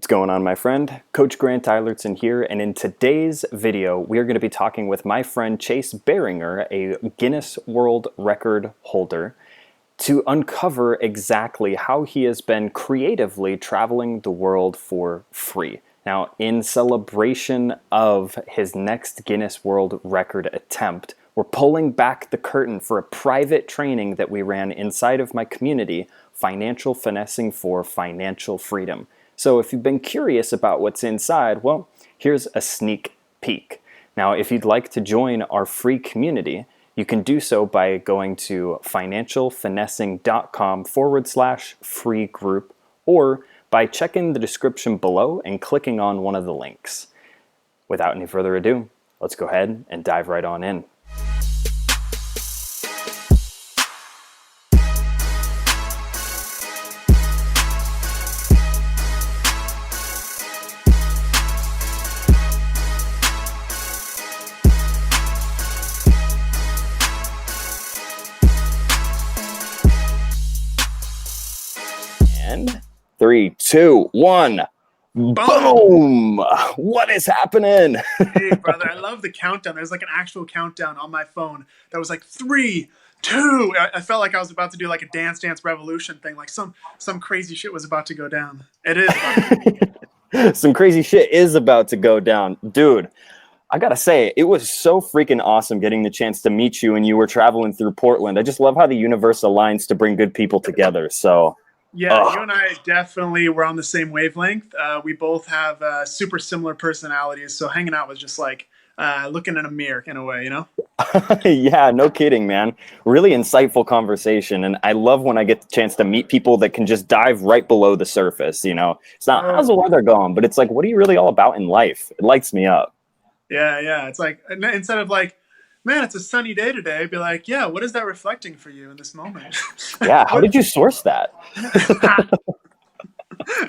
What's going on, my friend? Coach Grant Eilertson here, and in today's video, we are going to be talking with my friend Chase Boehringer, a Guinness World Record holder, to uncover exactly how he has been creatively traveling the world for free. Now, in celebration of his next Guinness World Record attempt, we're pulling back the curtain for a private training that we ran inside of my community, Financial Finessing for Financial Freedom. So if you've been curious about what's inside, well, here's a sneak peek. Now, if you'd like to join our free community, you can do so by going to financialfinessing.com/free group or by checking the description below and clicking on one of the links. Without any further ado, let's go ahead and dive right on in. And 3, 2, 1. Boom! What is happening? Hey, brother, I love the countdown. There's like an actual countdown on my phone that was like 3, 2. I felt like I was about to do like a Dance Dance Revolution thing, like some crazy shit was about to go down. It is about to. Some crazy shit is about to go down. Dude, I gotta say, it was so freaking awesome getting the chance to meet you and you were traveling through Portland. I just love how the universe aligns to bring good people together, so... Yeah, you and I definitely were on the same wavelength. We both have super similar personalities, so hanging out was just like looking in a mirror in a way, you know? Yeah, no kidding, man. Really insightful conversation, and I love when I get the chance to meet people that can just dive right below the surface, you know? It's not, how's the weather going? But it's like, what are you really all about in life? It lights me up. Yeah. It's like, instead of like, man, it's a sunny day today, I'd be like, yeah, what is that reflecting for you in this moment? Yeah, how did you source that?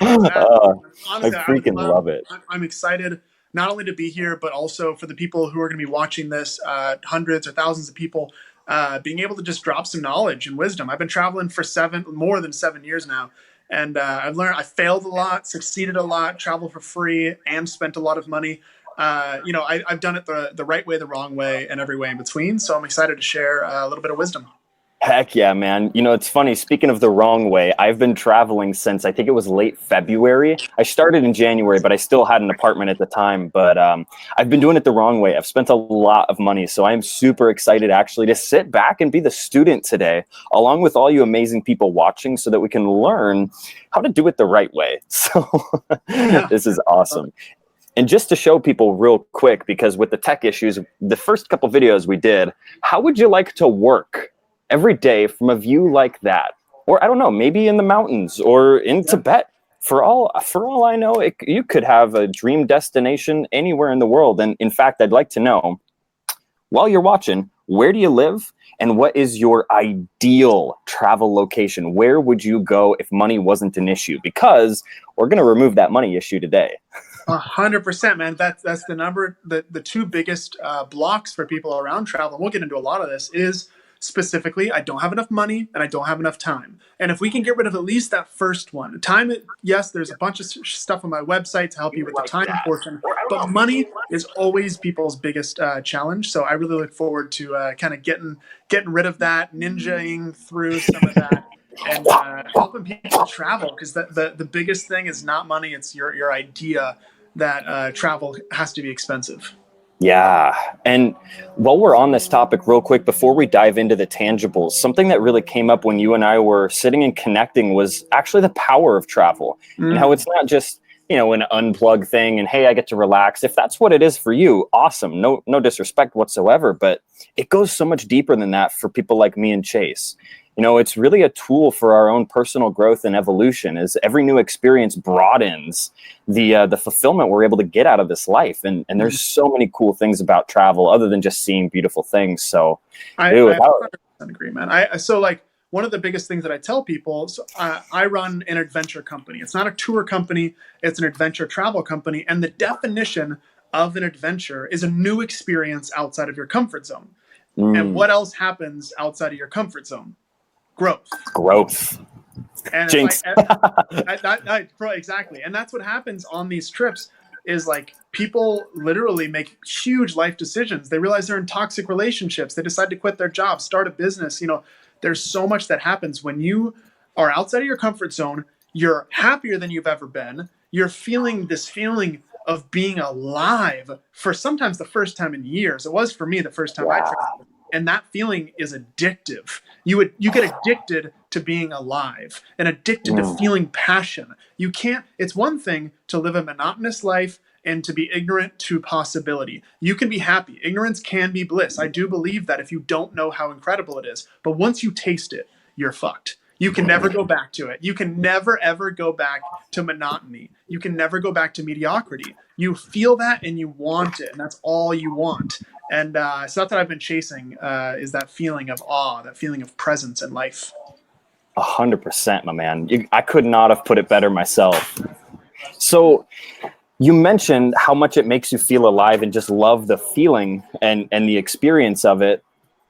Honestly, I freaking love it. I'm excited not only to be here, but also for the people who are going to be watching this, hundreds or thousands of people, being able to just drop some knowledge and wisdom. I've been traveling for more than 7 years now. And I've learned, I failed a lot, succeeded a lot, traveled for free, and spent a lot of money. I've done it the right way, the wrong way, and every way in between. So I'm excited to share a little bit of wisdom. Heck yeah, man. You know, it's funny. Speaking of the wrong way, I've been traveling since I think it was late February. I started in January, but I still had an apartment at the time. But I've been doing it the wrong way. I've spent a lot of money. So I'm super excited actually to sit back and be the student today, along with all you amazing people watching so that we can learn how to do it the right way. So this is awesome. And just to show people real quick, because with the tech issues, the first couple videos we did, how would you like to work every day from a view like that? Or I don't know, maybe in the mountains or in Tibet. For all I know, you could have a dream destination anywhere in the world. And in fact, I'd like to know, while you're watching, where do you live? And what is your ideal travel location? Where would you go if money wasn't an issue? Because we're going to remove that money issue today. 100%, man. That's the number. The two biggest blocks for people around travel, and we'll get into a lot of this, is specifically, I don't have enough money and I don't have enough time. And if we can get rid of at least that first one, time, yes, there's a bunch of stuff on my website to help you with the time portion, but money is always people's biggest challenge. So I really look forward to kind of getting rid of that, ninjaing through some of that, and helping people travel, because the biggest thing is not money, it's your idea that travel has to be expensive. Yeah. And while we're on this topic real quick, before we dive into the tangibles, something that really came up when you and I were sitting and connecting was actually the power of travel and how it's not just, you know, an unplug thing and, hey, I get to relax. If that's what it is for you, awesome. No disrespect whatsoever, but it goes so much deeper than that for people like me and Chase. You know, it's really a tool for our own personal growth and evolution, as every new experience broadens the fulfillment we're able to get out of this life. And there's so many cool things about travel other than just seeing beautiful things. So I 100% agree, man. So like one of the biggest things that I tell people, so I run an adventure company. It's not a tour company. It's an adventure travel company. And the definition of an adventure is a new experience outside of your comfort zone. And what else happens outside of your comfort zone? Growth. And it's like, Jinx. exactly. And that's what happens on these trips is like people literally make huge life decisions. They realize they're in toxic relationships. They decide to quit their job, start a business. You know, there's so much that happens when you are outside of your comfort zone. You're happier than you've ever been. You're feeling this feeling of being alive for sometimes the first time in years. It was for me the first time I traveled. Wow. And that feeling is addictive. You get addicted to being alive and addicted to feeling passion. You can't, it's one thing to live a monotonous life and to be ignorant to possibility. You can be happy. Ignorance can be bliss. I do believe that if you don't know how incredible it is. But once you taste it, you're fucked. You can never go back to it. You can never, ever go back to monotony. You can never go back to mediocrity. You feel that and you want it, and that's all you want. And so that's what I've been chasing is that feeling of awe, that feeling of presence in life. 100%, my man. I could not have put it better myself. So you mentioned how much it makes you feel alive and just love the feeling and the experience of it.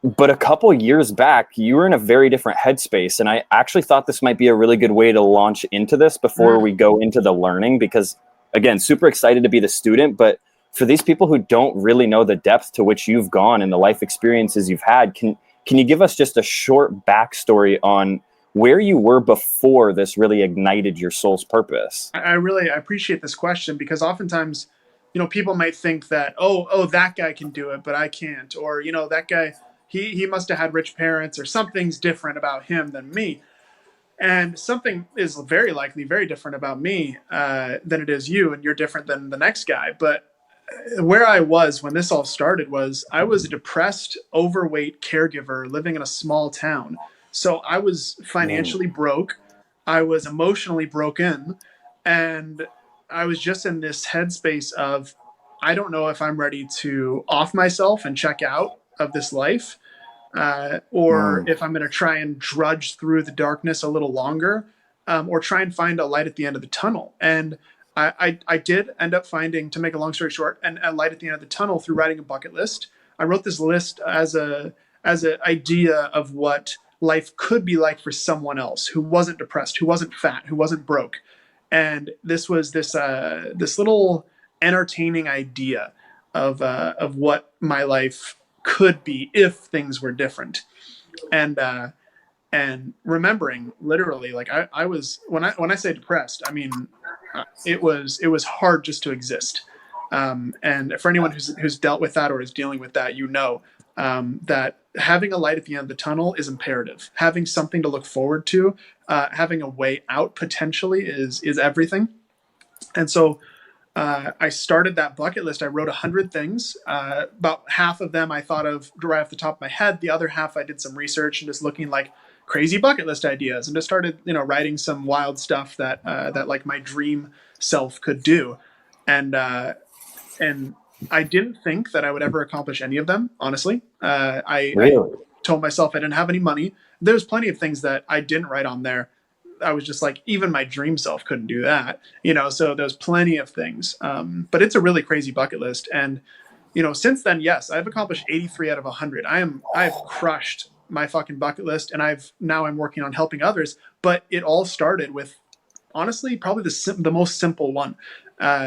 But a couple years back, you were in a very different headspace. And I actually thought this might be a really good way to launch into this before we go into the learning, because again, super excited to be the student. But for these people who don't really know the depth to which you've gone and the life experiences you've had, can you give us just a short backstory on where you were before this really ignited your soul's purpose? I really appreciate this question because oftentimes, you know, people might think that, oh, that guy can do it, but I can't. Or, you know, that guy, he must have had rich parents or something's different about him than me. And something is very likely very different about me than it is you, and you're different than the next guy. But where I was when this all started was I was a depressed, overweight caregiver living in a small town. So I was financially broke. I was emotionally broken. And I was just in this headspace of, I don't know if I'm ready to off myself and check out of this life, or if I'm going to try and drudge through the darkness a little longer, or try and find a light at the end of the tunnel. And I did end up finding, to make a long story short, a light at the end of the tunnel through writing a bucket list. I wrote this list as an idea of what life could be like for someone else who wasn't depressed, who wasn't fat, who wasn't broke. And this was this little entertaining idea of what my life could be if things were different. And remembering literally, like I was, when I say depressed, I mean it was hard just to exist. And for anyone who's dealt with that or is dealing with that, you know, that having a light at the end of the tunnel is imperative. Having something to look forward to, having a way out potentially is everything. And so I started that bucket list. I wrote 100 things. About half of them I thought of right off the top of my head. The other half I did some research and just looking like crazy bucket list ideas, and just started, you know, writing some wild stuff that that like my dream self could do. And I didn't think that I would ever accomplish any of them. Honestly, I told myself I didn't have any money. There's plenty of things that I didn't write on there. I was just like, even my dream self couldn't do that, you know. So there's plenty of things, but it's a really crazy bucket list. And you know, since then, yes, I've accomplished 83 out of 100. I've crushed my fucking bucket list, and I'm working on helping others. But it all started with, honestly, probably the most simple one,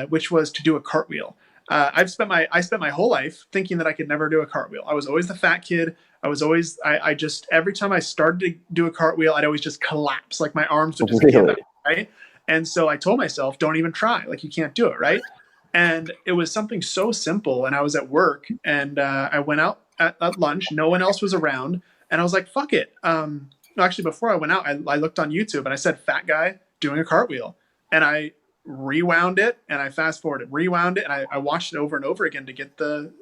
which was to do a cartwheel. I spent my whole life thinking that I could never do a cartwheel. I was always the fat kid. I just, every time I started to do a cartwheel, I'd always just collapse. Like my arms would just give out, right? And so I told myself, don't even try. Like you can't do it, right? And it was something so simple. And I was at work, and I went out at lunch. No one else was around. And I was like, fuck it. Actually, before I went out, I looked on YouTube and I said, fat guy doing a cartwheel. And I rewound it and I fast forwarded, rewound it. And I watched it over and over again to get the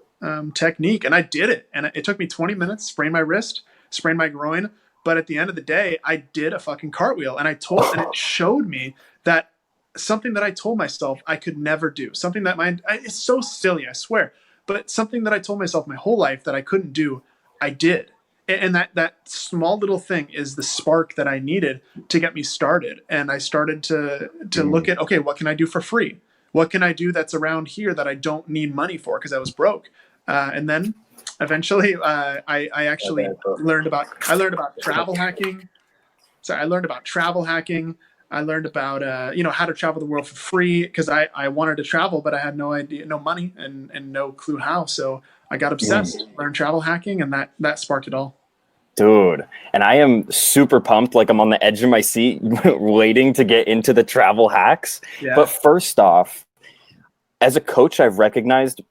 technique. And I did it. And it took me 20 minutes, sprained my wrist, sprained my groin. But at the end of the day, I did a fucking cartwheel. And and it showed me that something that I told myself I could never do, something that it's so silly, I swear, but something that I told myself my whole life that I couldn't do, I did. And that small little thing is the spark that I needed to get me started. And I started to look at, okay, what can I do for free? What can I do that's around here that I don't need money for because I was broke? And then eventually I actually learned about travel hacking, So I learned about travel hacking. I learned about how to travel the world for free because I wanted to travel, but I had no idea, no money, and no clue how. So I got obsessed, learned travel hacking, and that sparked it all. Dude, and I am super pumped. Like I'm on the edge of my seat waiting to get into the travel hacks. Yeah. But first off, as a coach, I've recognized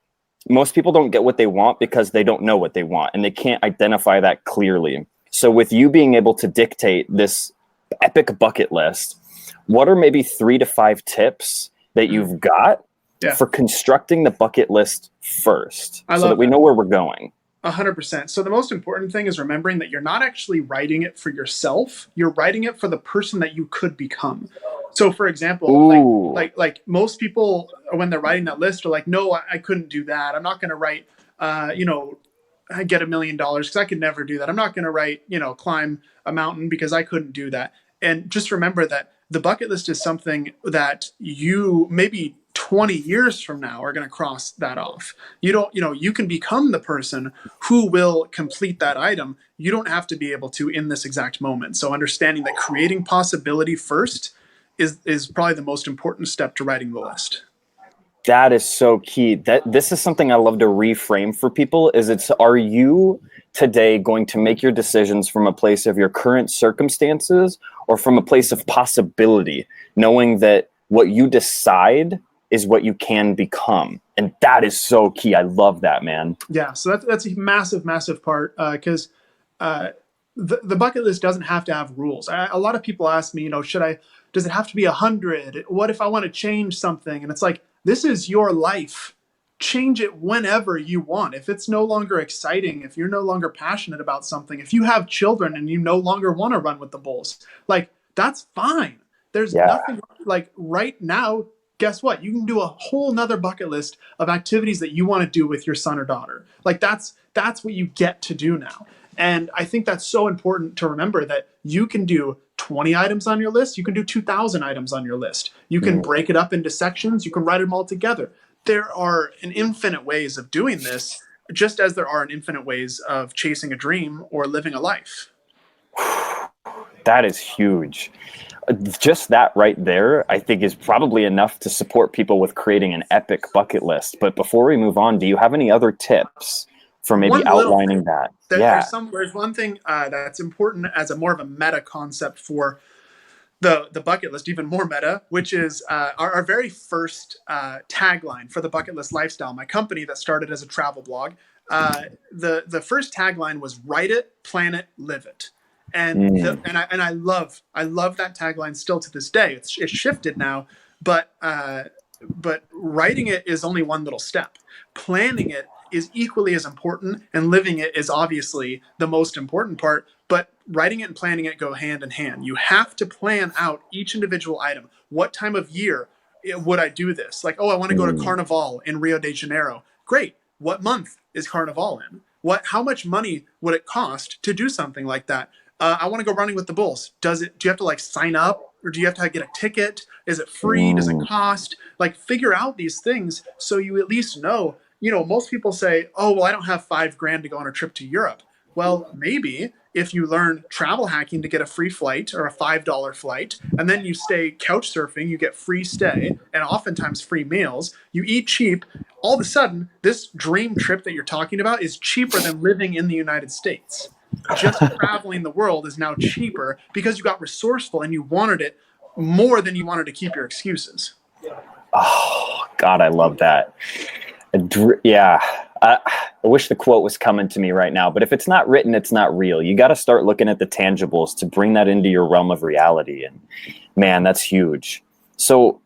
most people don't get what they want because they don't know what they want and they can't identify that clearly. So with you being able to dictate this epic bucket list, what are maybe 3 to 5 tips that you've got for constructing the bucket list first so that we know where we're going? 100%. So the most important thing is remembering that you're not actually writing it for yourself. You're writing it for the person that you could become. So for example, like most people when they're writing that list are like, no, I couldn't do that. I'm not going to write, I get $1 million because I could never do that. I'm not going to write, climb a mountain because I couldn't do that. And just remember that the bucket list is something that you maybe 20 years from now are going to cross that off. You can become the person who will complete that item. You don't have to be able to in this exact moment. So understanding that creating possibility first is probably the most important step to writing the list. That is so key. That this is something I love to reframe for people are you today going to make your decisions from a place of your current circumstances or from a place of possibility, knowing that what you decide is what you can become. And that is so key. I love that, man. Yeah. So that's a massive, massive part because the bucket list doesn't have to have rules. A lot of people ask me, does it have to be 100? What if I want to change something? And it's like, this is your life. Change it whenever you want. If it's no longer exciting, if you're no longer passionate about something, if you have children and you no longer want to run with the bulls, like that's fine. There's nothing like right now. Guess what? You can do a whole nother bucket list of activities that you want to do with your son or daughter. Like that's what you get to do now. And I think that's so important to remember that you can do 20 items on your list. You can do 2,000 items on your list. You can break it up into sections. You can write them all together. There are an infinite ways of doing this, just as there are an infinite ways of chasing a dream or living a life. That is huge. Just that right there, I think, is probably enough to support people with creating an epic bucket list. But before we move on, do you have any other tips for maybe outlining that? There's one thing that's important as a more of a meta concept for the bucket list, even more meta, which is our very first tagline for the Bucket List Lifestyle, my company that started as a travel blog. The first tagline was "Write it, plan it, live it," and I love that tagline still to this day. It's shifted now, but writing it is only one little step. Planning it is equally as important, and living it is obviously the most important part, but writing it and planning it go hand in hand. You have to plan out each individual item. What time of year would I do this? Like, I want to go to Carnival in Rio de Janeiro. Great. What month is Carnival in? How much money would it cost to do something like that? I want to go running with the bulls. Do you have to like sign up, or do you have to get a ticket? Is it free? Does it cost? Like, figure out these things so you at least know. Most people say, oh, well, I don't have $5,000 to go on a trip to Europe. Well, maybe if you learn travel hacking to get a free flight or a $5 flight, and then you stay couch surfing, you get free stay and oftentimes free meals, you eat cheap, all of a sudden, this dream trip that you're talking about is cheaper than living in the United States. Just traveling the world is now cheaper because you got resourceful and you wanted it more than you wanted to keep your excuses. Oh, God, I love that. Yeah. I wish the quote was coming to me right now, but if it's not written, it's not real. You got to start looking at the tangibles to bring that into your realm of reality. And man, that's huge. So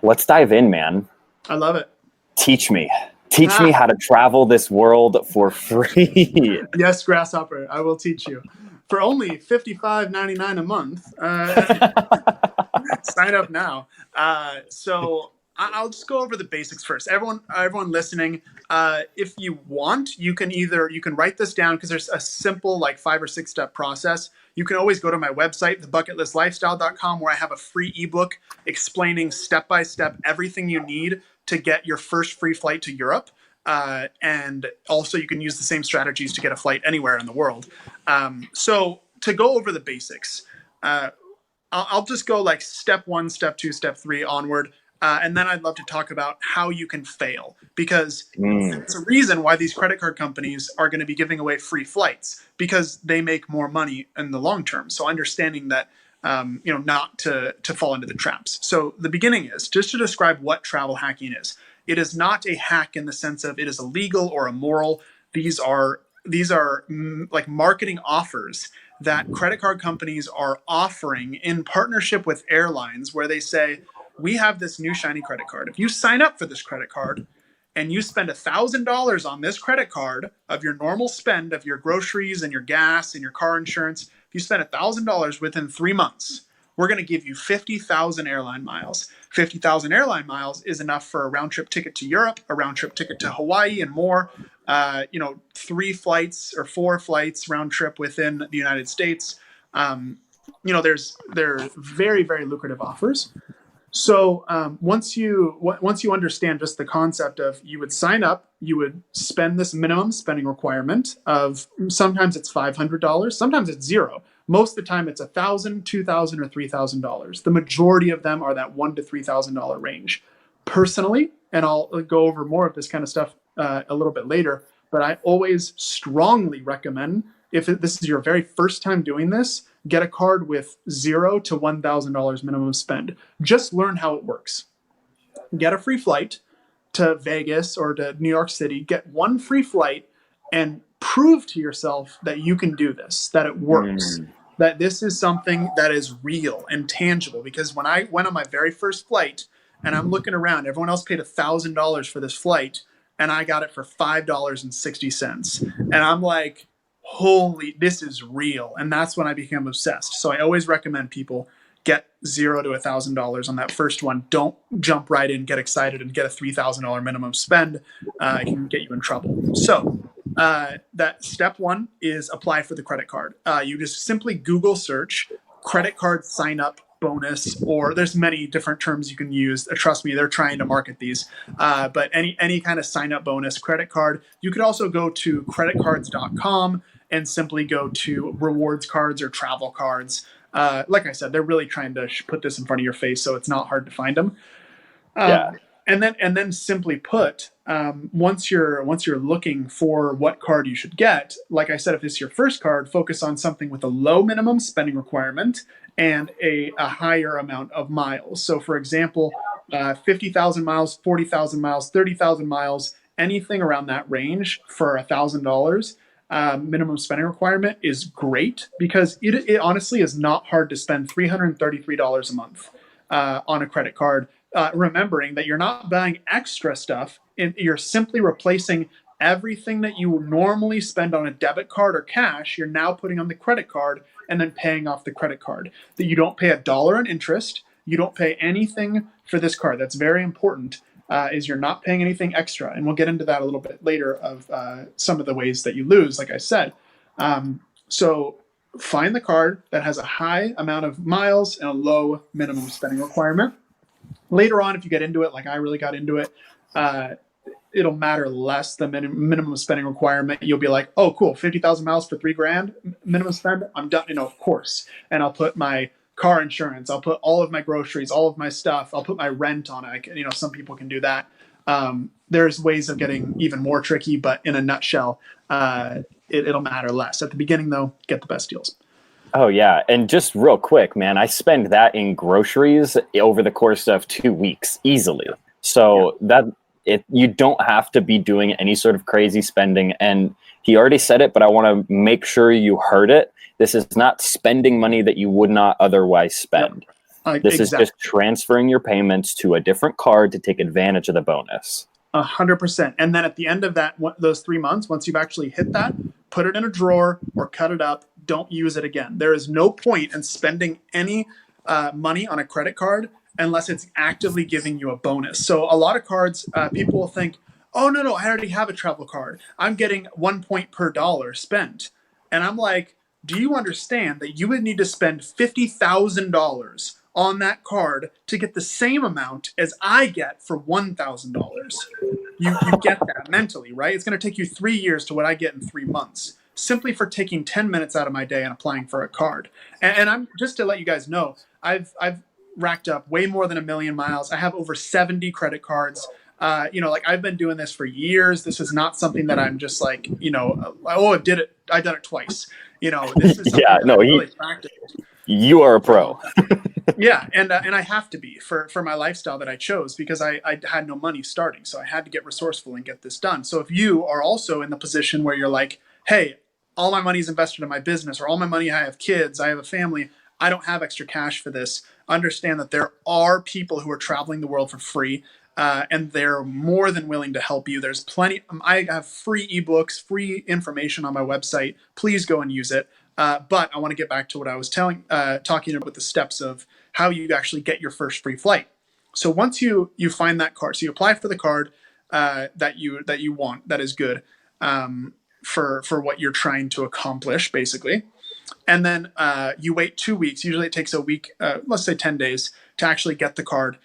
let's dive in, man. I love it. Teach me how to travel this world for free. Yes, Grasshopper, I will teach you. For only $55.99 a month. Sign up now. So I'll just go over the basics first. Everyone listening, if you want, you can write this down because there's a simple 5 or 6 step process. You can always go to my website, thebucketlistlifestyle.com, where I have a free ebook explaining step by step everything you need to get your first free flight to Europe. And also you can use the same strategies to get a flight anywhere in the world. So to go over the basics, I'll just go like step 1, step 2, step 3 onward. And then I'd love to talk about how you can fail, because there's a reason why these credit card companies are going to be giving away free flights, because they make more money in the long term. So understanding that, not to fall into the traps. So the beginning is just to describe what travel hacking is. It is not a hack in the sense of it is illegal or immoral. These are like marketing offers that credit card companies are offering in partnership with airlines, where they say, we have this new shiny credit card. If you sign up for this credit card and you spend $1,000 on this credit card of your normal spend of your groceries and your gas and your car insurance, if you spend $1,000 within 3 months, we're going to give you 50,000 airline miles. 50,000 airline miles is enough for a round trip ticket to Europe, a round trip ticket to Hawaii, and more. 3 flights or 4 flights round trip within the United States. They're very, very lucrative offers. So once you understand just the concept of, you would sign up, you would spend this minimum spending requirement of, sometimes it's $500, sometimes it's zero. Most of the time it's $1,000, $2,000, or $3,000. The majority of them are that $1,000 to $3,000 range. Personally, and I'll go over more of this kind of stuff a little bit later, but I always strongly recommend, if this is your very first time doing this, get a card with $0 to $1,000 minimum spend. Just learn how it works. Get a free flight to Vegas or to New York City. Get 1 free flight and prove to yourself that you can do this, that it works, that this is something that is real and tangible. Because when I went on my very first flight and I'm looking around, everyone else paid $1,000 for this flight, and I got it for $5.60. And I'm like, holy, this is real. And that's when I became obsessed. So I always recommend people get $0 to $1,000 on that first one. Don't jump right in, get excited, and get a $3,000 minimum spend. It can get you in trouble. So that step 1 is apply for the credit card. You just simply Google search credit card sign up bonus, or there's many different terms you can use. Trust me, they're trying to market these. But any kind of sign up bonus credit card. You could also go to creditcards.com and simply go to rewards cards or travel cards. Like I said, they're really trying to put this in front of your face, so it's not hard to find them. And then simply put, once you're looking for what card you should get, like I said, if this is your first card, focus on something with a low minimum spending requirement and a higher amount of miles. So for example, 50,000 miles, 40,000 miles, 30,000 miles, anything around that range for $1,000 minimum spending requirement is great, because it honestly is not hard to spend $333 a month on a credit card. Remembering that you're not buying extra stuff, and you're simply replacing everything that you normally spend on a debit card or cash, you're now putting on the credit card and then paying off the credit card. That you don't pay $1 in interest, you don't pay anything for this card. That's very important, is you're not paying anything extra. And we'll get into that a little bit later of some of the ways that you lose, like I said. So find the card that has a high amount of miles and a low minimum spending requirement. Later on, if you get into it, like I really got into it, it'll matter less the minimum spending requirement. You'll be like, oh, cool, 50,000 miles for $3,000 minimum spend. I'm done, of course. And I'll put my car insurance, I'll put all of my groceries, all of my stuff, I'll put my rent on it. Some people can do that. There's ways of getting even more tricky, but in a nutshell, it'll matter less. At the beginning, though, get the best deals. Oh, yeah. And just real quick, man, I spend that in groceries over the course of 2 weeks easily. So you don't have to be doing any sort of crazy spending. And he already said it, but I want to make sure you heard it. This is not spending money that you would not otherwise spend. Yep. This is just transferring your payments to a different card to take advantage of the bonus. 100%. And then at the end of those 3 months, once you've actually hit that, put it in a drawer or cut it up. Don't use it again. There is no point in spending any money on a credit card unless it's actively giving you a bonus. So a lot of cards, people will think, oh, no, I already have a travel card. I'm getting 1 point per dollar spent. And I'm like, do you understand that you would need to spend $50,000 on that card to get the same amount as I get for $1,000? You get that mentally, right? It's going to take you 3 years to what I get in 3 months. simply for taking 10 minutes out of my day and applying for a card. And I'm just to let you guys know, I've racked up way more than 1 million miles. I have over 70 credit cards. Like I've been doing this for years. This is not something that I'm just like, oh, I've done it twice. This is something Yeah, that no, I've really practiced. you are a pro. So, yeah, and I have to be for my lifestyle that I chose, because I had no money starting, so I had to get resourceful and get this done. So if you are also in the position where you're like, hey, all my money is invested in my business, or all my money, I have kids, I have a family, I don't have extra cash for this, understand that there are people who are traveling the world for free. And they're more than willing to help you. There's plenty. I have free ebooks, free information on my website. Please go and use it. But I want to get back to what I was talking about, the steps of how you actually get your first free flight. So once you find that card, so you apply for the card that you want, that is good for what you're trying to accomplish, basically. And then you wait 2 weeks. Usually it takes a week, let's say 10 days, to actually get the card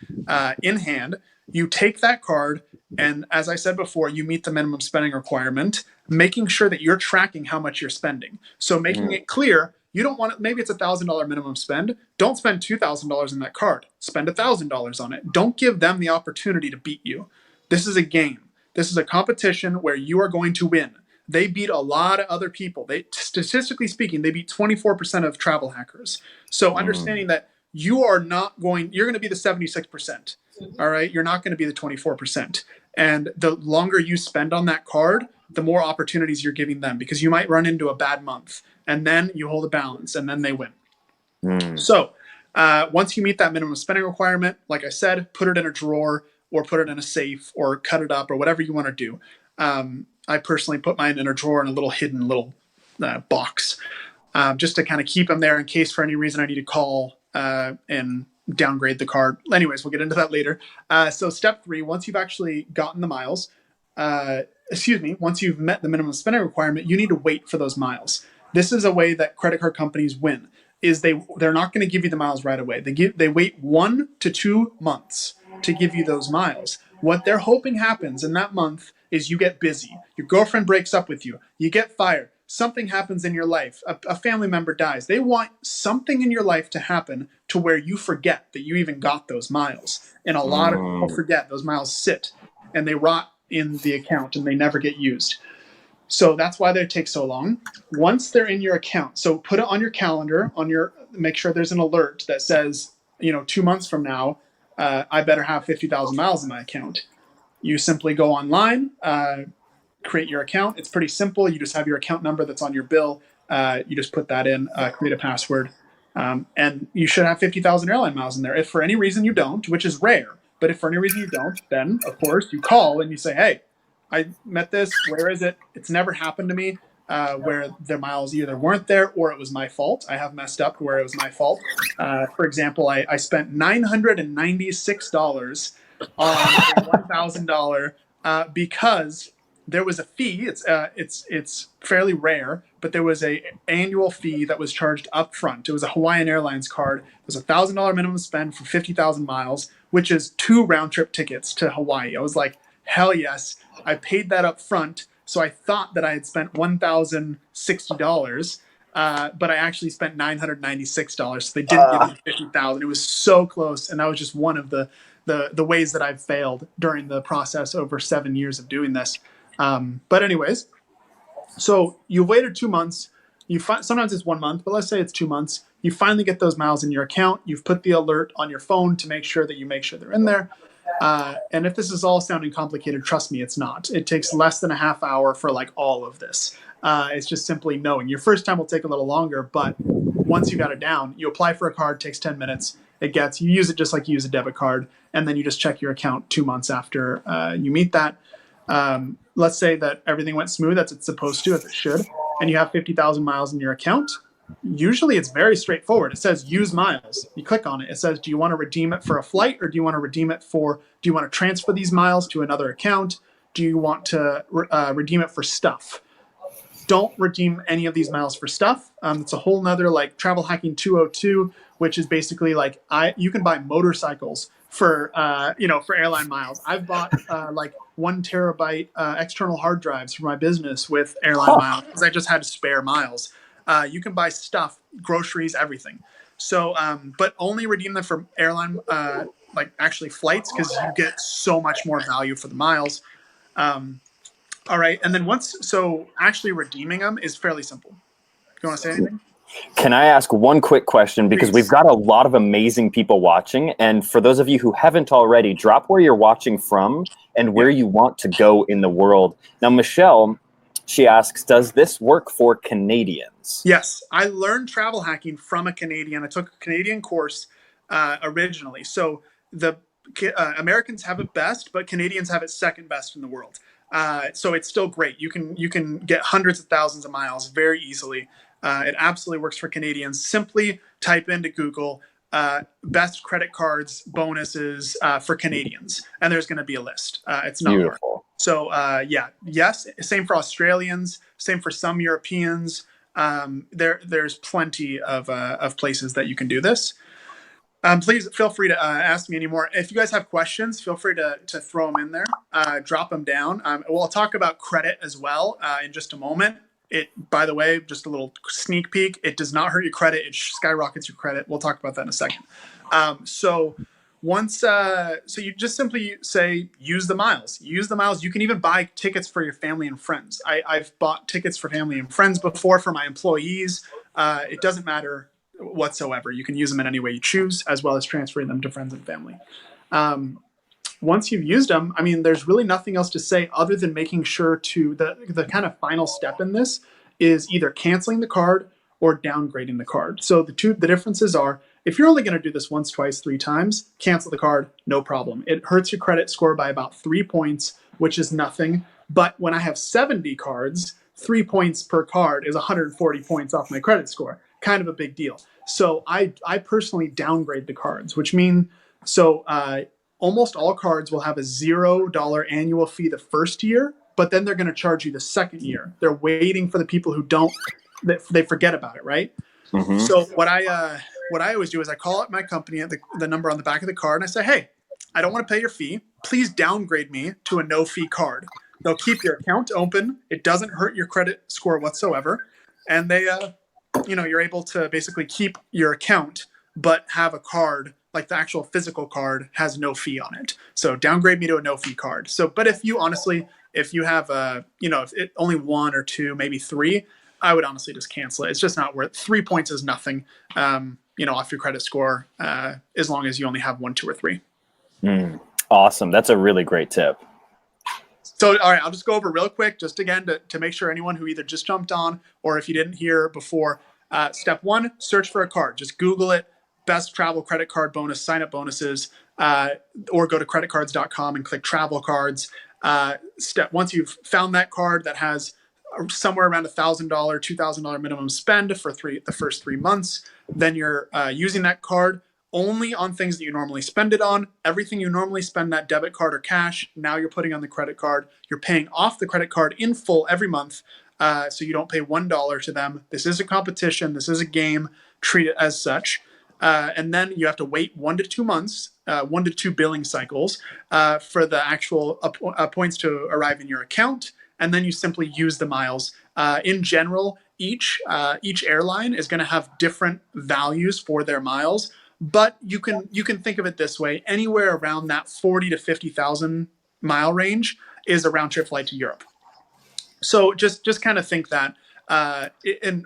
in hand. You take that card, and as I said before, you meet the minimum spending requirement, making sure that you're tracking how much you're spending. So making it clear, you don't want it, maybe it's $1,000 minimum spend. Don't spend $2,000 in that card. Spend $1,000 on it. Don't give them the opportunity to beat you. This is a game. This is a competition where you are going to win. They beat a lot of other people. Statistically speaking, they beat 24% of travel hackers. So understanding that you're going to be the 76%. All right. You're not going to be the 24%. And the longer you spend on that card, the more opportunities you're giving them, because you might run into a bad month and then you hold a balance and then they win. So once you meet that minimum spending requirement, like I said, put it in a drawer or put it in a safe or cut it up or whatever you want to do. I personally put mine in a drawer in a little hidden box, just to kind of keep them there in case for any reason I need to call and downgrade the card. Anyways, we'll get into that later. So step 3, once you've actually gotten the miles, once you've met the minimum spending requirement, you need to wait for those miles. This is a way that credit card companies win, is they're not going to give you the miles right away. They wait 1 to 2 months to give you those miles. What they're hoping happens in that month is you get busy. Your girlfriend breaks up with you. You get fired. Something happens in your life. A family member dies. They want something in your life to happen to where you forget that you even got those miles. And a lot of people forget. Those miles sit and they rot in the account and they never get used. So that's why they take so long. Once they're in your account, so put it on your calendar, make sure there's an alert that says, 2 months from now, I better have 50,000 miles in my account. You simply go online, create your account. It's pretty simple. You just have your account number that's on your bill. You just put that in, create a password, and you should have 50,000 airline miles in there. If for any reason you don't, which is rare, but if for any reason you don't, then of course you call and you say, hey, I met this. Where is it? It's never happened to me where the miles either weren't there or it was my fault. I have messed up where it was my fault. For example, I spent $996 on a $1,000 because there was a fee. It's fairly rare, but there was a annual fee that was charged up front. It was a Hawaiian Airlines card. It was $1,000 minimum spend for 50,000 miles, which is 2 round trip tickets to Hawaii. I was like, hell yes. I paid that up front. So I thought that I had spent $1,060, but I actually spent $996. So they didn't give me 50,000. It was so close. And that was just one of the ways that I've failed during the process over 7 years of doing this. But anyways, so you waited 2 months. Sometimes it's 1 month, but let's say it's 2 months. You finally get those miles in your account. You've put the alert on your phone to make sure they're in there. And if this is all sounding complicated, trust me, it's not. It takes less than a half hour for like all of this. It's just simply knowing. Your first time will take a little longer, but once you got it down, you apply for a card, takes 10 minutes. You use it just like you use a debit card, and then you just check your account 2 months after you meet that. Let's say that everything went smooth as it's supposed to, as it should, and you have 50,000 miles in your account. Usually it's very straightforward. It says use miles. You click on it. It says, do you want to redeem it for a flight, or do you want to transfer these miles to another account? Do you want to redeem it for stuff? Don't redeem any of these miles for stuff. It's a whole nother like travel hacking 202, which is basically like you can buy motorcycles for for airline miles. I've bought like 1 terabyte external hard drives for my business with airline miles because I just had spare miles. You can buy stuff, groceries, everything. So, but only redeem them for airline, like actually flights, because you get so much more value for the miles. All right, and then actually redeeming them is fairly simple. You want to say anything? Can I ask one quick question? Because we've got a lot of amazing people watching. And for those of you who haven't already, drop where you're watching from and where you want to go in the world. Now, Michelle, she asks, does this work for Canadians? Yes. I learned travel hacking from a Canadian. I took a Canadian course originally. So the Americans have it best, but Canadians have it second best in the world. So it's still great. You can get hundreds of thousands of miles very easily. It absolutely works for Canadians. Simply type into Google best credit cards bonuses for Canadians, and there's going to be a list. It's not Beautiful. hard. So yes, same for Australians, same for some Europeans. There's plenty of places that you can do this. Please feel free to ask me any more. If you guys have questions, feel free to throw them in there, drop them down. We'll talk about credit as well in just a moment. By the way, just a little sneak peek, it does not hurt your credit. It skyrockets your credit. We'll talk about that in a second. So you just simply say, use the miles. Use the miles. You can even buy tickets for your family and friends. I've bought tickets for family and friends before for my employees. It doesn't matter whatsoever. You can use them in any way you choose, as well as transferring them to friends and family. Once you've used them, I mean, there's really nothing else to say other than making sure the kind of final step in this is either canceling the card or downgrading the card. So the differences are, if you're only going to do this once, twice, 3 times, cancel the card, no problem. It hurts your credit score by about 3 points, which is nothing. But when I have 70 cards, 3 points per card is 140 points off my credit score. Kind of a big deal. So I personally downgrade the cards, which mean almost all cards will have a $0 annual fee the first year, but then they're going to charge you the second year. They're waiting for the people who don't, they forget about it, right? Mm-hmm. So what I always do is I call up my company at the number on the back of the card, and I say, hey, I don't want to pay your fee. Please downgrade me to a no-fee card. They'll keep your account open. It doesn't hurt your credit score whatsoever. And they, you're able to basically keep your account, but have a card, like the actual physical card, has no fee on it. So downgrade me to a no-fee card. So, but if you have if it only 1 or 2, maybe 3, I would honestly just cancel it. It's just not worth 3 points is nothing, off your credit score, as long as you only have 1, 2, or 3. Awesome. That's a really great tip. So, all right, I'll just go over real quick, just again, to make sure anyone who either just jumped on or if you didn't hear before, step 1, search for a card. Just Google it, best travel credit card bonus, sign up bonuses, or go to creditcards.com and click travel cards. Once you've found that card that has somewhere around $1,000, $2,000 minimum spend for the first 3 months, then you're using that card only on things that you normally spend it on. Everything you normally spend that debit card or cash, now you're putting on the credit card. You're paying off the credit card in full every month, so you don't pay $1 to them. This is a competition. This is a game. Treat it as such. And then you have to wait 1 to 2 months, 1 to 2 billing cycles for the actual points to arrive in your account. And then you simply use the miles. In general, each airline is going to have different values for their miles. But you can think of it this way: anywhere around that 40 to 50,000 mile range is a round trip flight to Europe. So just kind of think that,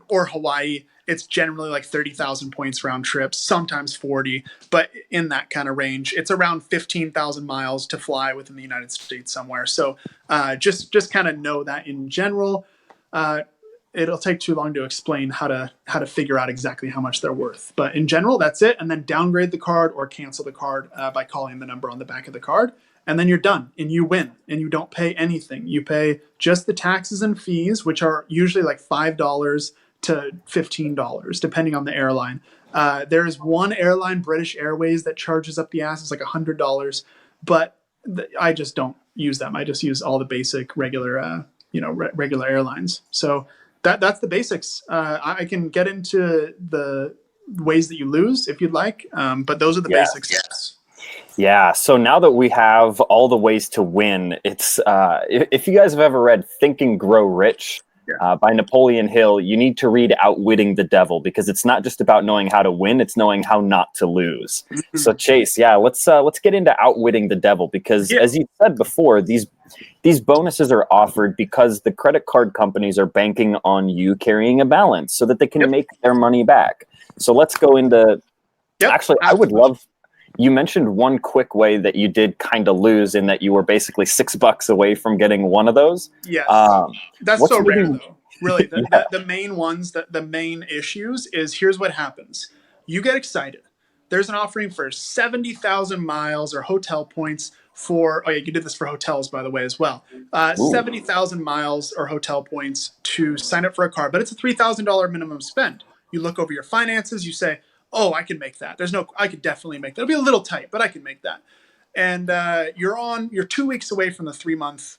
or Hawaii, it's generally like 30,000 points round trips, sometimes 40, but in that kind of range, it's around 15,000 miles to fly within the United States somewhere. So just kind of know that in general. It'll take too long to explain how to figure out exactly how much they're worth. But in general, that's it. And then downgrade the card or cancel the card by calling the number on the back of the card. And then you're done and you win and you don't pay anything. You pay just the taxes and fees, which are usually like $5 to $15, depending on the airline. There is one airline, British Airways, that charges up the ass. It's like $100, but I just don't use them. I just use all the basic regular airlines. So that's the basics. I can get into ways that you lose if you'd like. But those are the Yeah. basic steps. Yeah. So now that we have all the ways to win, it's if you guys have ever read Think and Grow Rich Yeah. by Napoleon Hill, you need to read Outwitting the Devil, because it's not just about knowing how to win; it's knowing how not to lose. So Mhm. Chase, yeah, let's get into Outwitting the Devil, because Yeah. as you said before, these bonuses are offered because the credit card companies are banking on you carrying a balance so that they can Yep. make their money back. So let's go into. Yep. Actually, I would Absolutely. love. You mentioned one quick way that you did kind of lose, in that you were basically $6 away from getting one of those. Yes. Um, That's what's so maybe? rare, though. Really, Yeah. the main ones, the main issues is here's what happens. You get excited. There's an offering for 70,000 miles or hotel points for, oh, yeah, you did this for hotels, by the way, as well. Ooh. 70,000 miles or hotel points to sign up for a car, but it's a $3,000 minimum spend. You look over your finances, you say, oh, I can make that. I could definitely make that. It'll be a little tight, but I can make that. And you're 2 weeks away from the 3 month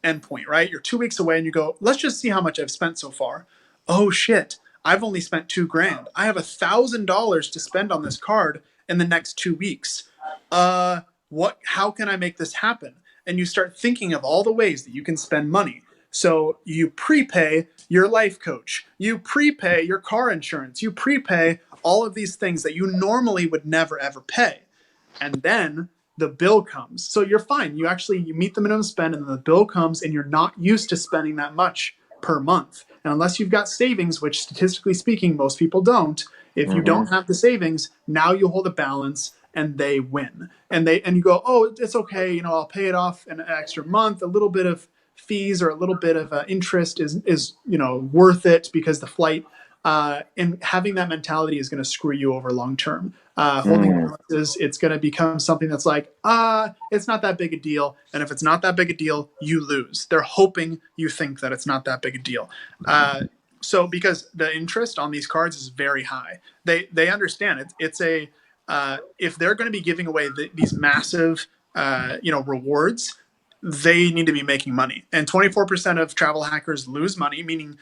endpoint, right? You're 2 weeks away and you go, let's just see how much I've spent so far. Oh shit, I've only spent $2,000. I have $1,000 to spend on this card in the next 2 weeks. How can I make this happen? And you start thinking of all the ways that you can spend money. So you prepay your life coach, you prepay your car insurance, you prepay all of these things that you normally would never ever pay. And then the bill comes. So you're fine. You meet the minimum spend, and then the bill comes, and you're not used to spending that much per month. And unless you've got savings, which statistically speaking, most people don't, if you Hmm. don't have the savings, now you hold a balance and they win. And you go, oh, it's okay, I'll pay it off in an extra month. A little bit of fees or a little bit of interest is worth it because the flight and having that mentality is going to screw you over long term. Holding Mm. balances, it's going to become something that's like, it's not that big a deal. And if it's not that big a deal, you lose. They're hoping you think that it's not that big a deal. So because the interest on these cards is very high, they understand it. It's a if they're going to be giving away these massive rewards, they need to be making money. And 24% of travel hackers lose money, meaning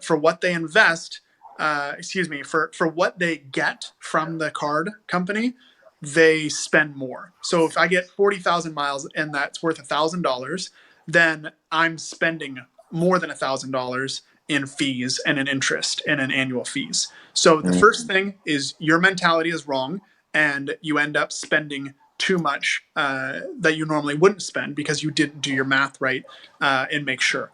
for what they invest, for what they get from the card company, they spend more. So if I get 40,000 miles and that's worth $1,000, then I'm spending more than $1,000 in fees and in interest and in annual fees. So the Mm. first thing is your mentality is wrong, and you end up spending too much that you normally wouldn't spend because you didn't do your math right and make sure.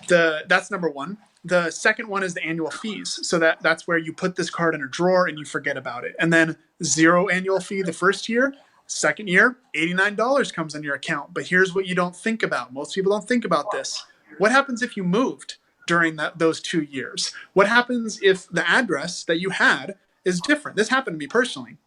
That's number one. The second one is the annual fees. So that's where you put this card in a drawer and you forget about it. And then zero annual fee the first year. Second year, $89 comes in your account. But here's what you don't think about. Most people don't think about this. What happens if you moved during those 2 years? What happens if the address that you had is different? This happened to me personally.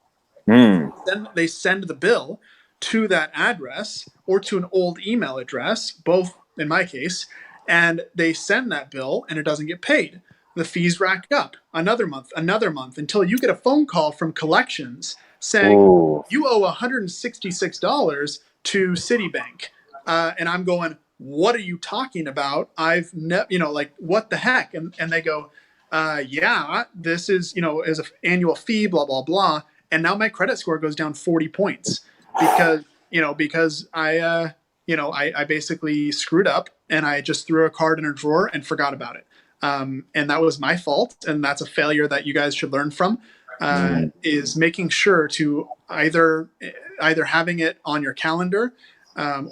Mm. Then they send the bill to that address or to an old email address, both in my case, and they send that bill and it doesn't get paid. The fees rack up another month, until you get a phone call from collections saying Ooh. you owe $166 to Citibank. And I'm going, what are you talking about? Like, what the heck? And they go, yeah, this is an annual fee, blah, blah, blah. And now my credit score goes down 40 points because I basically screwed up and I just threw a card in a drawer and forgot about it. And that was my fault. And that's a failure that you guys should learn from, Mm. is making sure to either having it on your calendar,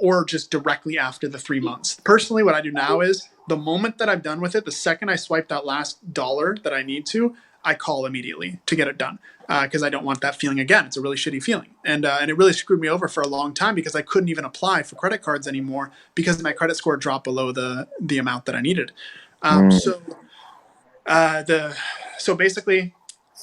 or just directly after the 3 months. Personally, what I do now is the moment that I'm done with it, the second I swipe that last dollar that I need to, I call immediately to get it done, because I don't want that feeling again. It's a really shitty feeling, and it really screwed me over for a long time because I couldn't even apply for credit cards anymore because my credit score dropped below the amount that I needed. Um, Mm. so the so basically,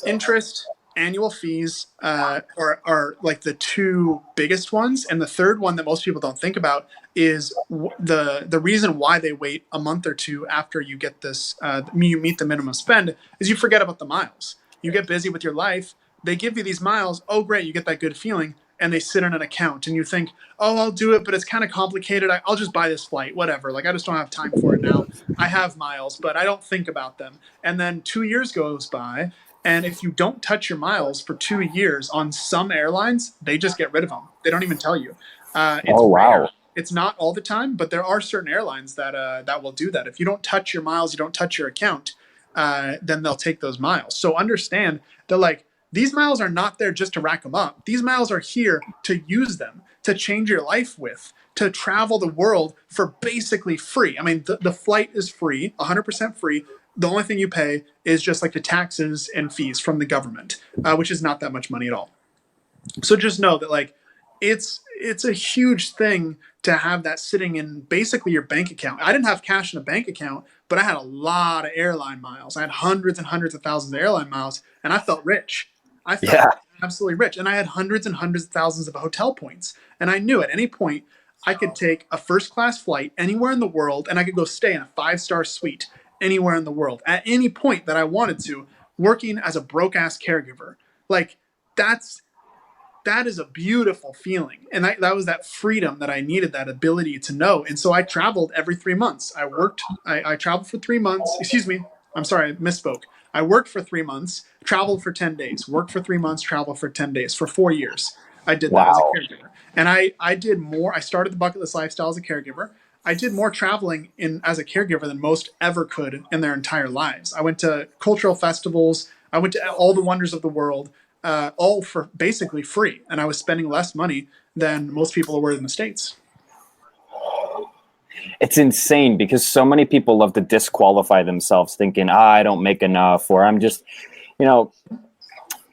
interest, annual fees are like the two biggest ones, and the third one that most people don't think about is the reason why they wait a month or two after you get this you meet the minimum spend is you forget about the miles. You get busy with your life. They give you these miles. Oh, great! You get that good feeling, and they sit in an account, and you think, oh, I'll do it, but it's kind of complicated. I'll just buy this flight, whatever. Like I just don't have time for it now. I have miles, but I don't think about them. And then 2 years goes by And if you don't touch your miles for 2 years on some airlines, they just get rid of them. They don't even tell you. It's Oh, rare. wow. It's not all the time, but there are certain airlines that will do that. If you don't touch your miles, you don't touch your account, then they'll take those miles. So understand that like these miles are not there just to rack them up. These miles are here to use them, to change your life with, to travel the world for basically free. I mean, the flight is free, 100% free. The only thing you pay is just like the taxes and fees from the government, which is not that much money at all. So just know that like it's a huge thing to have that sitting in basically your bank account. I didn't have cash in a bank account, but I had a lot of airline miles. I had hundreds and hundreds of thousands of airline miles, and I felt rich. I felt Yeah. absolutely rich, and I had hundreds and hundreds of thousands of hotel points. And I knew at any point I could take a first class flight anywhere in the world, and I could go stay in a 5-star suite anywhere in the world at any point that I wanted to, working as a broke ass caregiver. Like that's that is a beautiful feeling. And that was that freedom that I needed, that ability to know. And so I traveled every 3 months. I traveled for 3 months. Excuse me. I'm sorry, I misspoke. I worked for 3 months, traveled for 10 days, worked for 3 months, traveled for 10 days. For 4 years, I did that as a Wow. caregiver. And I did more. I started the bucket list lifestyle as a caregiver. I did more traveling in as a caregiver than most ever could in their entire lives. I went to cultural festivals. I went to all the wonders of the world, all for basically free, and I was spending less money than most people were in the States. It's insane because so many people love to disqualify themselves thinking, I don't make enough, or I'm just, you know,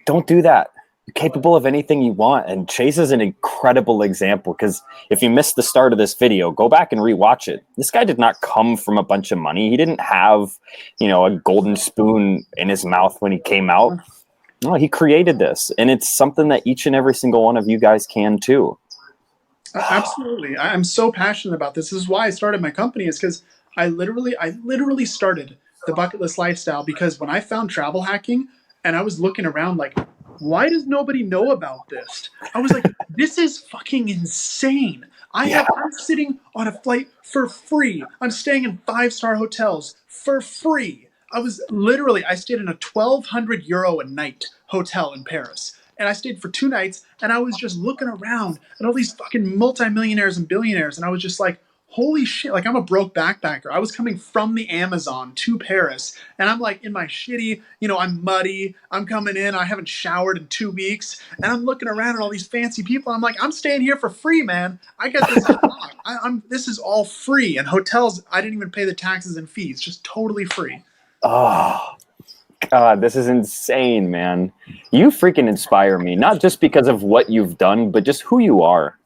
don't do that. You're capable of anything you want. And Chase is an incredible example because if you missed the start of this video, go back and rewatch it. This guy did not come from a bunch of money. He didn't have, a golden spoon in his mouth when he came out. No, he created this. And it's something that each and every single one of you guys can too. Absolutely, I'm so passionate about this. This is why I started my company. Is because I literally started the bucket list lifestyle because when I found travel hacking and I was looking around like, why does nobody know about this? I was like, this is fucking insane. Yeah. I'm sitting on a flight for free. I'm staying in 5-star hotels for free. I stayed in a 1,200 euro a night hotel in Paris. And I stayed for 2 nights and I was just looking around at all these fucking multimillionaires and billionaires. And I was just like, holy shit, like I'm a broke backpacker. I was coming from the Amazon to Paris and I'm like in my shitty, I'm muddy. I'm coming in. I haven't showered in 2 weeks and I'm looking around at all these fancy people. I'm like, I'm staying here for free, man. I got this unlocked. This is all free. And hotels, I didn't even pay the taxes and fees, just totally free. Oh, God, this is insane, man. You freaking inspire me, not just because of what you've done, but just who you are.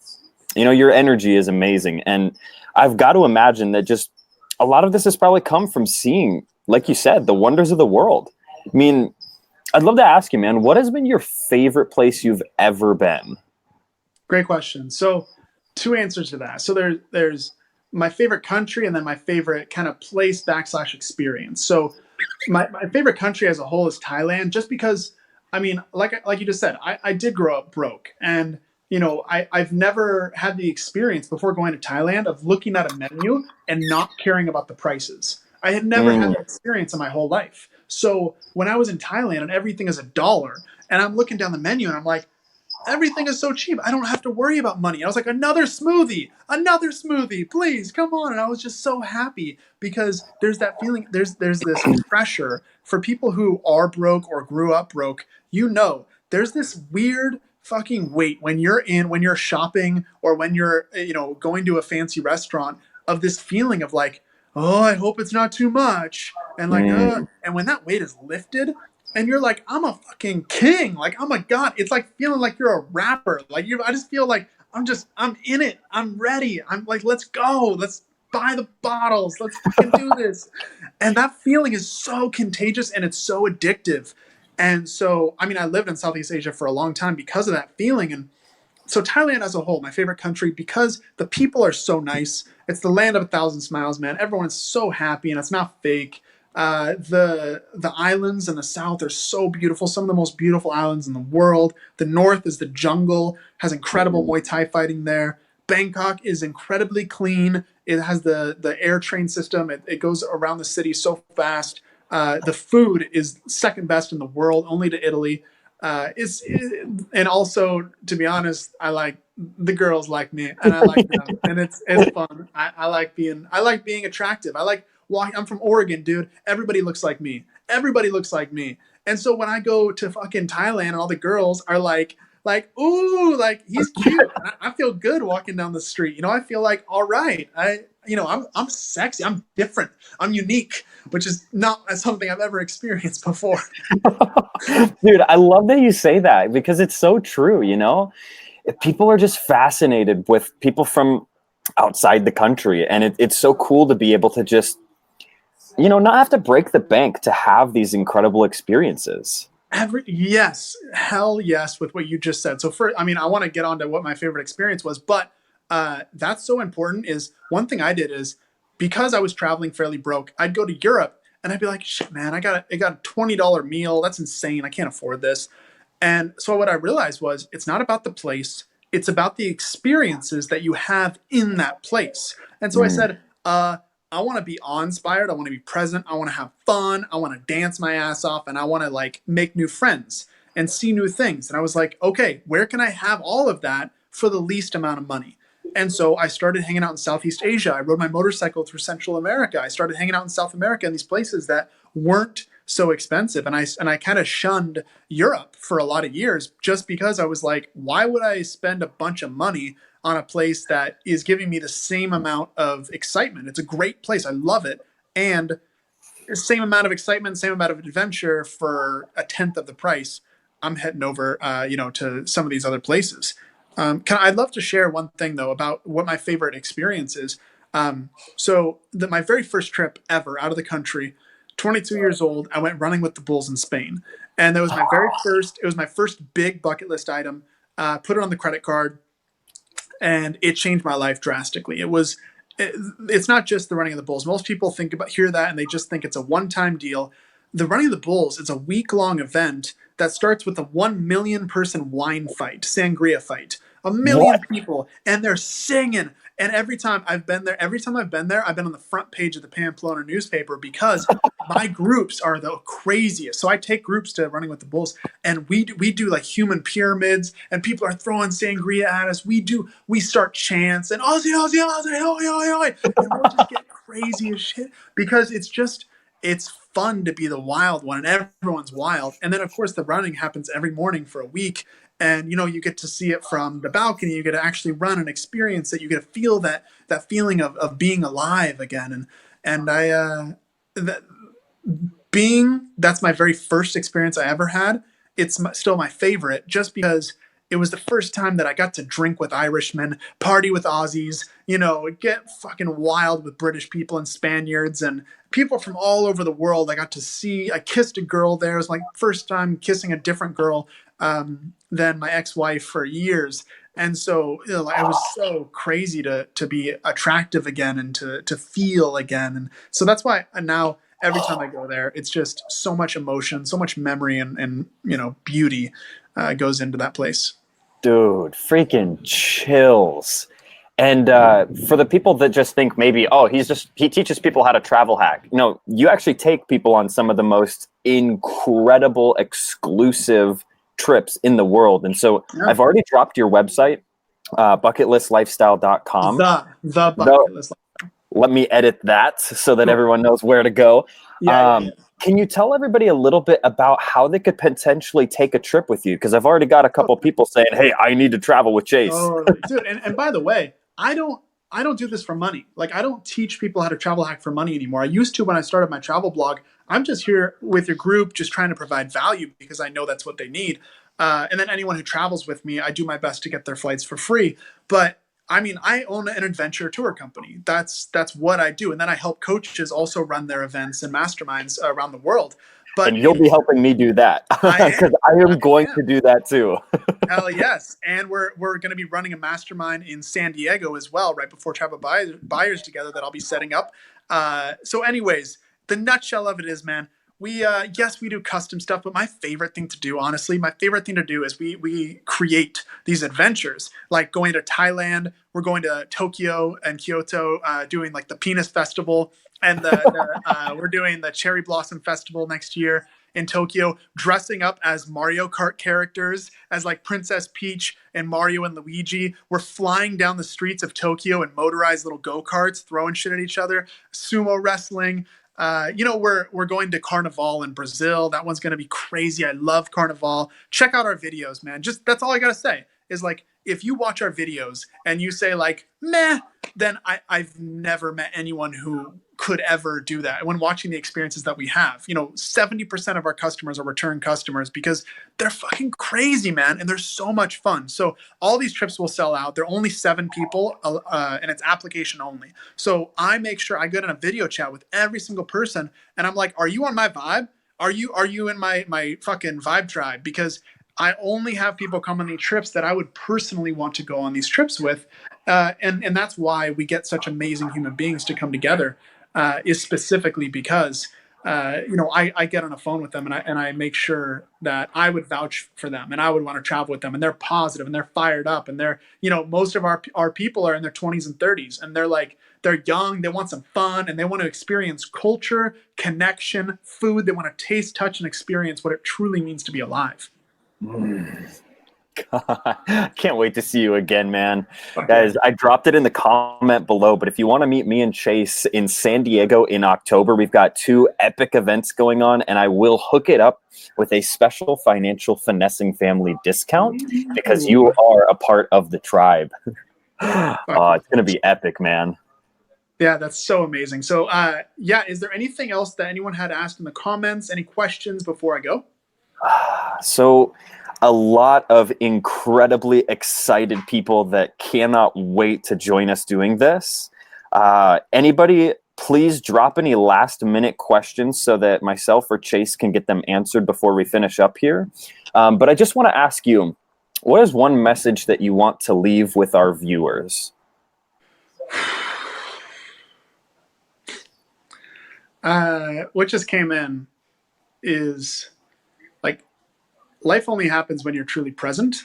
Your energy is amazing. And I've got to imagine that just a lot of this has probably come from seeing, like you said, the wonders of the world. I mean, I'd love to ask you, man, what has been your favorite place you've ever been? Great question. So, two answers to that. So there's my favorite country and then my favorite kind of place / experience. So my favorite country as a whole is Thailand, just because I mean, like you just said, I did grow up broke, and I've never had the experience before going to Thailand of looking at a menu and not caring about the prices. I had never had Mm, that experience in my whole life. So when I was in Thailand and everything is $1, and I'm looking down the menu and I'm like, everything is so cheap. I don't have to worry about money. I was like, another smoothie, please, come on. And I was just so happy because there's that feeling, there's this pressure for people who are broke or grew up broke. There's this weird fucking weight when you're shopping or when you're, going to a fancy restaurant, of this feeling of like, oh, I hope it's not too much. And like, mm. and when that weight is lifted, and you're like, I'm a fucking king. Like, I'm a god. It's like feeling like you're a rapper. Like, I just feel like I'm in it. I'm ready. I'm like, let's go. Let's buy the bottles. Let's fucking do this. And that feeling is so contagious and it's so addictive. And so, I mean, I lived in Southeast Asia for a long time because of that feeling. And so Thailand as a whole, my favorite country because the people are so nice. It's the land of 1,000 smiles, man. Everyone is so happy and it's not fake. The islands in the south are so beautiful. Some of the most beautiful islands in the world. The north is the jungle, has incredible Muay Thai fighting there. Bangkok is incredibly clean. It has the air train system. It goes around the city so fast. The food is second best in the world, only to Italy. And also, to be honest, I like the girls like me, and I like them, and it's fun. I like being attractive. I like walking. I'm from Oregon, dude. Everybody looks like me. Everybody looks like me. And so when I go to fucking Thailand, and all the girls are like, ooh, like he's cute. And I feel good walking down the street. You know, I feel like, all right, I'm sexy. I'm different. I'm unique, which is not something I've ever experienced before. Dude, I love that you say that because it's so true, you know? People are just fascinated with people from outside the country. And it's so cool to be able to just, you know, not have to break the bank to have these incredible experiences. Yes, hell yes, with what you just said. So first, I mean, I want to get on to what my favorite experience was, but that's so important. Is one thing I did is, because I was traveling fairly broke, I'd go to Europe and I'd be like, shit, man, I got a $20 meal. That's insane. I can't afford this. And so what I realized was, it's not about the place, it's about the experiences that you have in that place. And so I Mm. said, I want to be awe-inspired. I want to be present. I want to have fun. I want to dance my ass off, and I want to like make new friends and see new things. And I was like, okay, where can I have all of that for the least amount of money? And so I started hanging out in Southeast Asia. I rode my motorcycle through Central America. I started hanging out in South America in these places that weren't so expensive. And I kind of shunned Europe for a lot of years just because I was like, why would I spend a bunch of money on a place that is giving me the same amount of excitement? It's a great place. I love it. And the same amount of excitement, same amount of adventure for a tenth of the price. I'm heading over, to some of these other places. I'd love to share one thing though about what my favorite experience is. My very first trip ever out of the country, 22 years old, I went running with the bulls in Spain, and that was my very first. It was my first big bucket list item. Put it on the credit card, and it changed my life drastically. It's not just the running of the bulls. Most people hear that and they just think it's a one-time deal. The running of the bulls is a week-long event that starts with a 1 million person wine fight, sangria fight. A What? million people, and they're singing. And every time I've been there, I've been on the front page of the Pamplona newspaper because my groups are the craziest. So I take groups to running with the bulls, and we do like human pyramids, and people are throwing sangria at us. We start chants and Aussie, Aussie, Aussie, oi, oi, oi, and we'll just get crazy as shit because it's fun to be the wild one, and everyone's wild. And then of course the running happens every morning for a week, and you get to see it from the balcony. You get to actually run and experience it. You get to feel that feeling of being alive again. And I that being that's my very first experience I ever had. Still my favorite, just because it was the first time that I got to drink with Irishmen, party with Aussies, get fucking wild with British people and Spaniards and people from all over the world. I kissed a girl there. It was my first time kissing a different girl than my ex-wife for years. And so it was so crazy to be attractive again and to feel again. And so that's why now every time I go there, it's just so much emotion, so much memory and beauty goes into that place. Dude, freaking chills. And for the people that just think maybe, oh, he teaches people how to travel hack. No, you actually take people on some of the most incredible, exclusive trips in the world. And so Yeah. I've already dropped your website, bucketliftlifestyle.com. The Though, bucket list. let me edit that so that Cool. everyone knows where to go. Yeah. Can you tell everybody a little bit about how they could potentially take a trip with you? Because I've already got a couple people saying, hey, I need to travel with Chase. Totally, dude. And by the way, I don't do this for money. Like, I don't teach people how to travel hack for money anymore. I used to when I started my travel blog. I'm just here with your group, just trying to provide value because I know that's what they need. And then anyone who travels with me, I do my best to get their flights for free. But I mean, I own an adventure tour company. That's what I do, and then I help coaches also run their events and masterminds around the world. And But you'll be helping me do that I because am, I I am going am. to do that too. Hell yes. And we're going to be running a mastermind in San Diego as well, right before Travel Buyers Together, that I'll be setting up. So anyways, the nutshell of it is, man, yes, we do custom stuff, but my favorite thing to do, honestly, is we create these adventures, like going to Thailand. We're going to Tokyo and Kyoto, doing like the Penis Festival, and we're doing the Cherry Blossom Festival next year in Tokyo, dressing up as Mario Kart characters, as like Princess Peach and Mario and Luigi. We're flying down the streets of Tokyo in motorized little go-karts, throwing shit at each other, sumo wrestling. We're going to Carnival in Brazil. That one's going to be crazy. I love Carnival. Check out our videos, man. Just that's all I got to say is like, if you watch our videos and you say like, meh, then I've never met anyone who could ever do that. When watching the experiences that we have, 70% of our customers are return customers because they're fucking crazy, man. And they're so much fun. So all these trips will sell out. They're only 7 people, and it's application only. So I make sure I get in a video chat with every single person. And I'm like, are you on my vibe? Are you in my fucking vibe tribe? Because I only have people come on these trips that I would personally want to go on these trips with. And that's why we get such amazing human beings to come together, is specifically because, I get on a phone with them and I make sure that I would vouch for them and I would want to travel with them, and they're positive and they're fired up, and they're, most of our people are in their 20s and 30s, and they're young, they want some fun, and they want to experience culture, connection, food. They want to taste, touch, and experience what it truly means to be alive. God, can't wait to see you again, man. Guys, I dropped it in the comment below, but if you want to meet me and Chase in San Diego in October, we've got 2 epic events going on, and I will hook it up with a special financial finessing family discount because you are a part of the tribe. Oh, it's going to be epic, man. Yeah, that's so amazing. So, is there anything else that anyone had asked in the comments? Any questions before I go? So a lot of incredibly excited people that cannot wait to join us doing this. Anybody, please drop any last minute questions so that myself or Chase can get them answered before we finish up here. But I just want to ask you, what is one message that you want to leave with our viewers? What just came in is like, life only happens when you're truly present,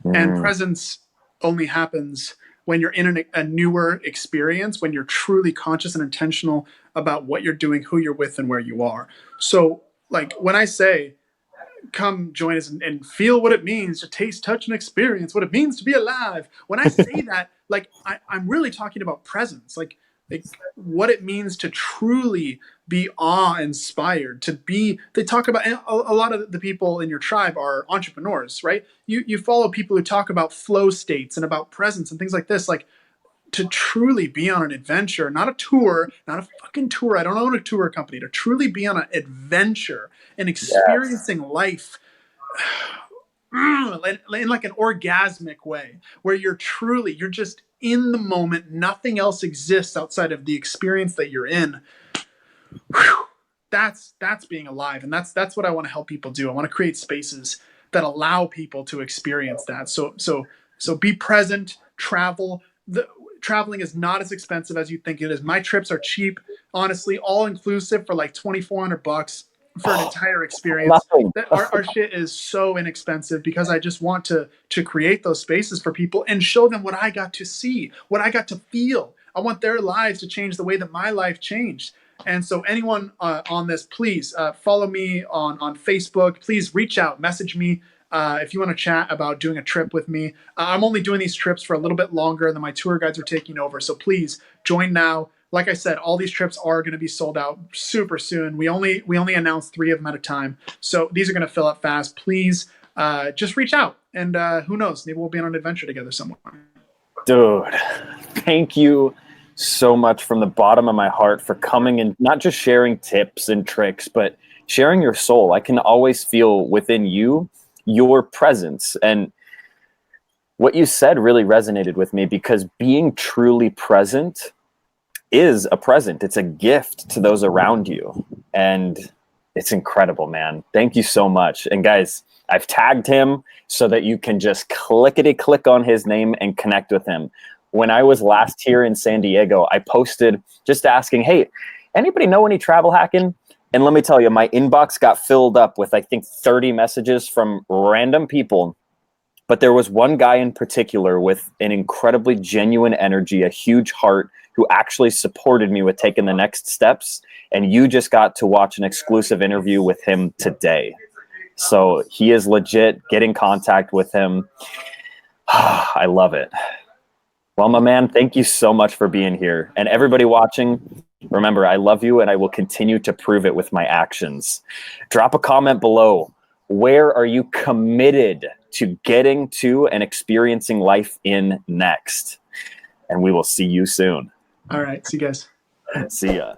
and presence only happens when you're in a newer experience, when you're truly conscious and intentional about what you're doing, who you're with, and where you are. So like when I say, come join us and feel what it means to taste, touch, and experience what it means to be alive. When I say that, like I'm really talking about presence, like what it means to truly be awe-inspired, they talk about, and a lot of the people in your tribe are entrepreneurs, right? You follow people who talk about flow states and about presence and things like this, like to truly be on an adventure, not a tour, not a fucking tour. I don't own a tour company. To truly be on an adventure and experiencing life in like an orgasmic way, where you're just in the moment. Nothing else exists outside of the experience that you're in. Whew. That's being alive, and that's what I want to help people do. I want to create spaces that allow people to experience that. So be present, travel. Traveling is not as expensive as you think it is. My trips are cheap, honestly, all inclusive for like $2,400 for an entire experience. Our shit is so inexpensive because I just want to create those spaces for people and show them what I got to see, what I got to feel. I want their lives to change the way that my life changed. And so anyone on this, please follow me on Facebook. Please reach out, message me. If you want to chat about doing a trip with me. I'm only doing these trips for a little bit longer than my tour guides are taking over. So please join now. Like I said, all these trips are going to be sold out super soon. We only announce 3 of them at a time. So these are going to fill up fast. Please just reach out, and who knows, maybe we'll be on an adventure together somewhere. Dude, thank you so much from the bottom of my heart for coming and not just sharing tips and tricks, but sharing your soul. I can always feel within you your presence, and what you said really resonated with me, because being truly present is a present. It's a gift to those around you, and it's incredible, man. Thank you so much. And guys, I've tagged him so that you can just click on his name and connect with him. When I was last here in San Diego, I posted just asking, hey, anybody know any travel hacking? And let me tell you, my inbox got filled up with, I think, 30 messages from random people. But there was one guy in particular with an incredibly genuine energy, a huge heart, who actually supported me with taking the next steps. And you just got to watch an exclusive interview with him today. So he is legit. Get in contact with him. I love it. Well, my man, thank you so much for being here. And everybody watching, remember, I love you and I will continue to prove it with my actions. Drop a comment below. Where are you committed to getting to and experiencing life in next? And we will see you soon. All right. See you guys. See ya.